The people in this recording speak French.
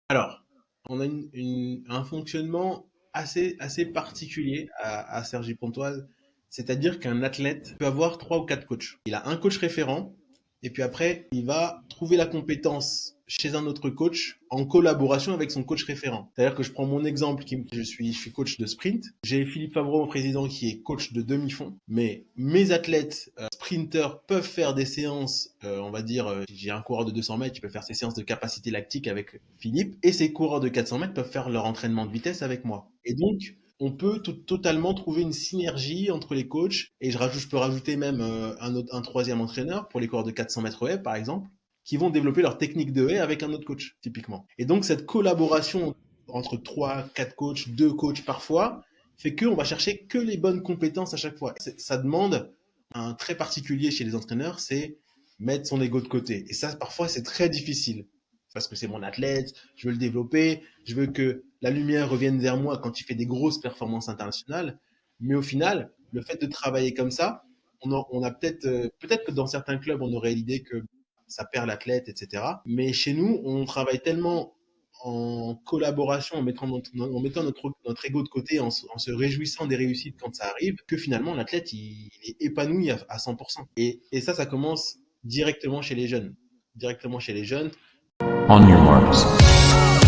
Alors, on a un fonctionnement assez particulier à Cergy Pontoise. C'est-à-dire qu'un athlète peut avoir trois ou quatre coachs. Il a un coach référent, et puis après, il va trouver la compétence chez un autre coach en collaboration avec son coach référent. C'est-à-dire que je prends mon exemple, je suis coach de sprint. J'ai Philippe Favreau, mon président, qui est coach de demi-fond. Mais mes athlètes sprinters peuvent faire des séances, on va dire, j'ai un coureur de 200 mètres qui peut faire ses séances de capacité lactique avec Philippe, et ses coureurs de 400 mètres peuvent faire leur entraînement de vitesse avec moi. Et donc, on peut totalement trouver une synergie entre les coachs. Et je peux rajouter même un troisième entraîneur pour les coureurs de 400 mètres haies, par exemple, qui vont développer leur technique de haie avec un autre coach, typiquement. Et donc, cette collaboration entre trois, quatre coachs, deux coachs parfois, fait qu'on va chercher que les bonnes compétences à chaque fois. Ça demande un trait particulier chez les entraîneurs, c'est mettre son ego de côté. Et ça, parfois, c'est très difficile. Parce que c'est mon athlète, je veux le développer, je veux que la lumière revienne vers moi quand il fait des grosses performances internationales. Mais au final, le fait de travailler comme ça, on a peut-être que dans certains clubs, on aurait l'idée que ça perd l'athlète, etc. Mais chez nous, on travaille tellement en collaboration, en mettant notre ego de côté, en se réjouissant des réussites quand ça arrive, que finalement l'athlète il est épanoui à 100%. Et ça commence directement chez les jeunes. Directement chez les jeunes. On your marks.